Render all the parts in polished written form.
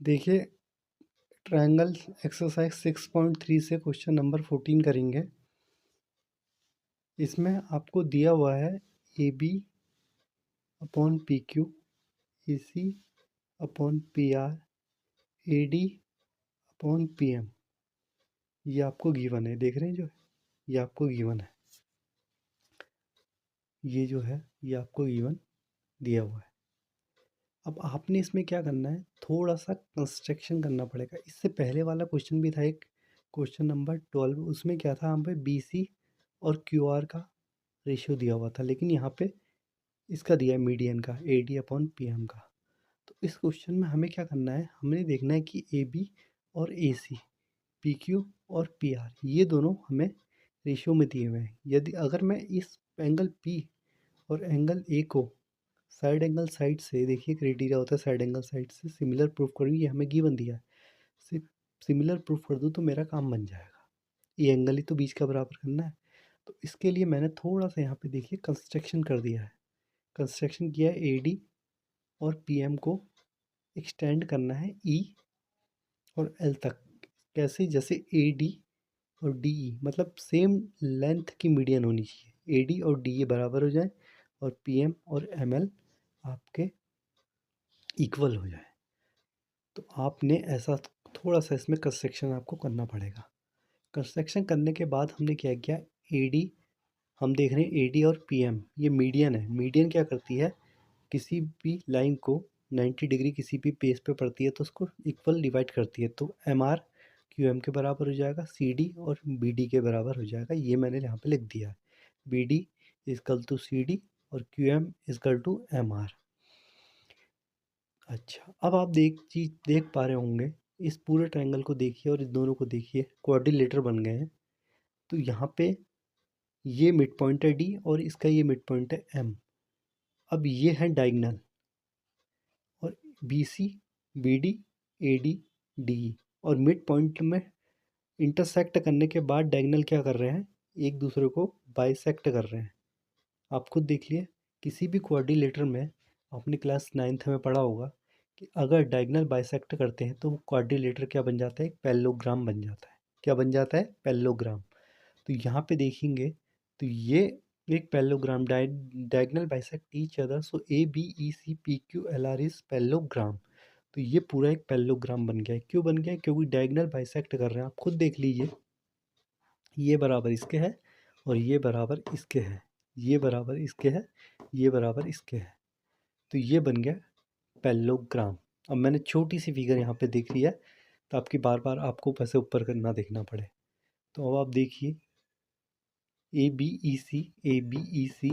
देखिए, triangle exercise 6.3 से question number 14 करेंगे। इसमें आपको दिया हुआ है A B upon P Q, A C upon P R, A D upon P M. ये आपको गिवन है, देख रहे हैं जो ये आपको गिवन है, ये जो है ये आपको गिवन दिया हुआ है। अब आपने इसमें क्या करना है, थोड़ा सा कंस्ट्रक्शन करना पड़ेगा। इससे पहले वाला क्वेश्चन भी था एक, क्वेश्चन नंबर 12, उसमें क्या था, हम पे बी सी और क्यू आर का रेशियो दिया हुआ था, लेकिन यहाँ पे इसका दिया है मीडियन का, A D upon P M का। तो इस क्वेश्चन में हमें क्या करना है, हमें देखना है कि ए बी और ए सी, पी क्यू और पी आर, ये दोनों हमें रेशियो में दिए हुए हैं। यदि अगर मैं इस एंगल पी और एंगल ए को साइड एंगल साइड से, देखिए क्राइटेरिया होता है साइड एंगल साइड से सिमिलर प्रूफ करूँ, ये हमें गिवन दिया है, सिर्फ सिमिलर प्रूफ कर दूँ तो मेरा काम बन जाएगा। ये एंगल ही तो बीच का बराबर करना है। तो इसके लिए मैंने थोड़ा सा यहाँ पे देखिए कंस्ट्रक्शन कर दिया है, कंस्ट्रक्शन किया है। ए डी और पी एम को एक्सटेंड करना है ई और एल तक। कैसे, जैसे ए डी और डी ई मतलब सेम लेंथ की मीडियन होनी चाहिए, ए डी और डी ए बराबर हो जाए और पी एम और एम एल आपके इक्वल हो जाए। तो आपने ऐसा थोड़ा सा इसमें कंस्ट्रक्शन आपको करना पड़ेगा। कंस्ट्रक्शन करने के बाद हमने क्या किया, ए डी, हम देख रहे हैं ए डी और पी एम ये मीडियन है। मीडियन क्या करती है, किसी भी लाइन को 90 डिग्री किसी भी पेज पे पड़ती है तो उसको इक्वल डिवाइड करती है। तो एम आर क्यू एम के बराबर हो जाएगा, सी डी और बी डी के बराबर हो जाएगा। ये मैंने यहाँ पे लिख दिया है, B D equal to C D और Q M is equal to M R. अच्छा, अब आप देख पा रहे होंगे, इस पूरे ट्रायंगल को देखिए और इस दोनों को देखिए, क्वाड्रिलेटर बन गए हैं। तो यहाँ पे ये मिड पॉइंट है डी और इसका ये मिड पॉइंट है एम। अब ये है डायगोनल और B C, B D, A D, D E, और मिड पॉइंट में इंटरसेक्ट करने के बाद डायगोनल क्या कर रहे हैं, एक दूसरे को बाइसेक्ट कर रहे हैं। आप खुद देख लिए, किसी भी क्वाड्रिलेटर में आपने क्लास 9th में पढ़ा होगा कि अगर डायगोनल बाइसेक्ट करते हैं तो क्वाड्रिलेटर क्या बन जाता है, एक पैरेललोग्राम बन जाता है। क्या बन जाता है, पैरेललोग्राम। तो यहाँ पे देखेंगे तो ये एक parallelogram, diagonal bisect each other, so A B E C P Q L R is parallelogram. तो ये पूरा एक पैरेललोग्राम बन गया है। क्यों बन गया है, क्योंकि डायगोनल बाइसेक्ट कर रहे हैं। आप खुद देख लीजिए, ये बराबर इसके है और ये बराबर इसके है, ये बराबर इसके है, ये बराबर इसके है। तो ये बन गया पैरेललोग्राम। अब मैंने छोटी सी फिगर यहाँ पे देख ली है, तो आपकी बार बार आपको पैसे ऊपर करना देखना पड़े। तो अब आप देखिए, A B E C, A B E C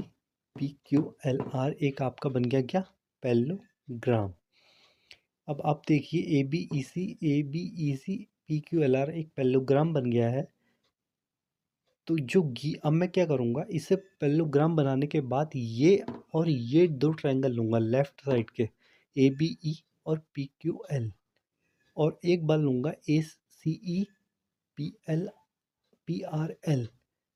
P Q L R एक आपका बन गया क्या, पैरेललोग्राम। अब आप देखिए, A B E C, A B E C P Q L R एक पैरेललोग्राम बन गया है। तो जो अब मैं क्या करूँगा, इसे पैरेललोग्राम बनाने के बाद ये और ये दो ट्रायंगल लूँगा लेफ्ट साइड के, ए बी ई और पी क्यू एल, और एक बार लूँगा A C E P L P R L,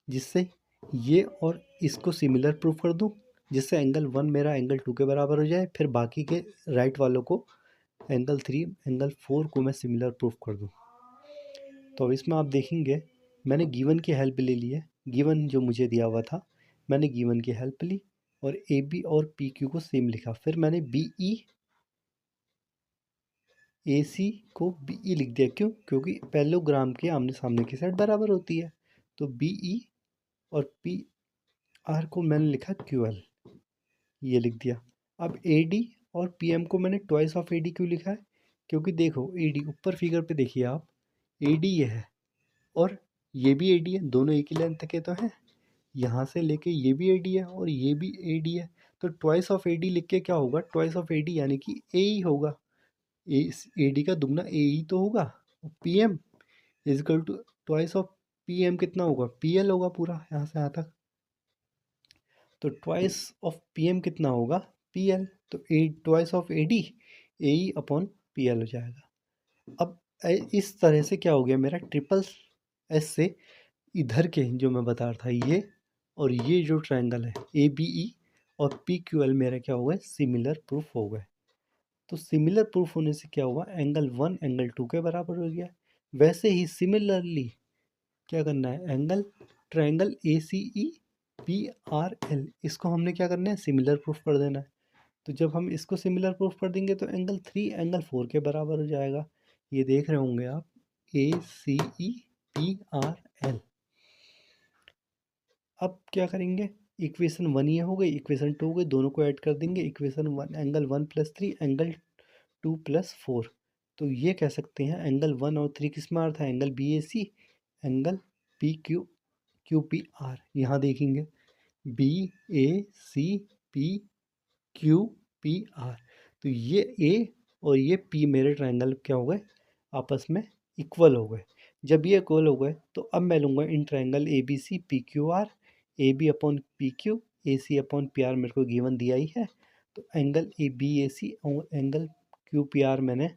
जिससे ये और इसको सिमिलर प्रूफ कर दूँ, जिससे एंगल 1 मेरा एंगल 2 के बराबर हो जाए। फिर बाकी के राइट वालों को, एंगल 3 एंगल 4 को मैं सिमिलर प्रूफ कर दूँ। तो अब इसमें आप देखेंगे, मैंने गिवन की हेल्प ले ली है, गिवन जो मुझे दिया हुआ था मैंने गिवन की हेल्प ली और ए बी और पी क्यू को सेम लिखा। फिर मैंने बी ई ए सी को बी ई लिख दिया। क्यों, क्योंकि पैरेललोग्राम के आमने सामने की साइड बराबर होती है। तो बी ई और पी आर को मैंने लिखा क्यू एल, ये लिख दिया। अब ए डी और पी एम को मैंने ट्वाइस ऑफ ए डी क्यों लिखा है, क्योंकि देखो ए डी ऊपर फिगर पे देखिए आप, ए डी ये है और ये भी ए डी है, दोनों एक ही लेंथ के तो हैं। यहाँ से लेके ये भी ए डी है और ये भी ए डी है। तो ट्वाइस ऑफ ए डी लिख के क्या होगा, ट्वाइस ऑफ ए डी यानी कि ए ही होगा, ए डी का दुगना ए ही तो होगा। P M is equal to twice of P M कितना होगा, पी एल होगा पूरा यहाँ से यहाँ तक। तो ट्वाइस ऑफ पी एम कितना होगा, पी एल। तो A twice of A D A E upon P L हो जाएगा। अब इस तरह से क्या हो गया मेरा, ट्रिपल एस से इधर के जो मैं बता रहा था ये और ये जो ट्रायंगल है ए बी ई और पी क्यू एल मेरा क्या हो गए, सिमिलर प्रूफ हो गए। तो सिमिलर प्रूफ होने से क्या हुआ, एंगल 1 एंगल 2 के बराबर हो गया। वैसे ही सिमिलरली क्या करना है, एंगल ट्रायंगल ACE PRL, इसको हमने क्या करना है, सिमिलर प्रूफ कर देना है। तो जब हम इसको सिमिलर प्रूफ कर देंगे तो एंगल 3 एंगल 4 के बराबर हो जाएगा। ये देख रहे होंगे आप, ACE PRL। अब क्या करेंगे, इक्वेशन 1 ये हो गई, इक्वेशन 2 हो गई, दोनों को ऐड कर देंगे। Equation 1 angle 1 + 3 angle 2 + 4। तो ये कह सकते हैं एंगल 1 और 3 किस में आ रहा था, एंगल BAC एंगल PQPR। यहाँ देखेंगे BAC PQPR। तो ये A और ये P मेरे ट्रायंगल क्या हो गए, आपस में इक्वल हो गए। जब ये इक्वल हो गए तो अब मैं लूँगा in triangle ABC PQR, AB/PQ AC/PR मेरे को गिवन दिया ही है। तो एंगल ABAC और एंगल QPR मैंने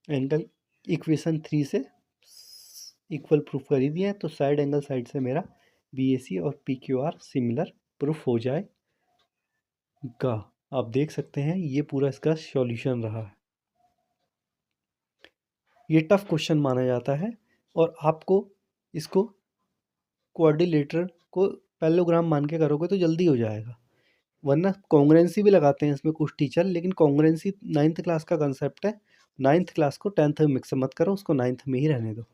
एंगल इक्वेशन 3 से इक्वल प्रूफ कर ही दिया है। तो साइड एंगल साइड से मेरा BAC और PQR सिमिलर प्रूफ हो जाएगा। आप देख सकते हैं ये पूरा इसका सॉल्यूशन रहा है। ये टफ क्वेश्चन माना जाता है और आपको इसको क्वाड्रिलेटरल को पैरेललोग्राम मान के करोगे तो जल्दी हो जाएगा। वरना कॉन्ग्रुएंसी भी लगाते हैं इसमें कुछ टीचर, लेकिन कॉन्ग्रुएंसी 9th क्लास का कंसेप्ट है। 9th क्लास को 10th में मिक्स मत करो, उसको 9th में ही रहने दो।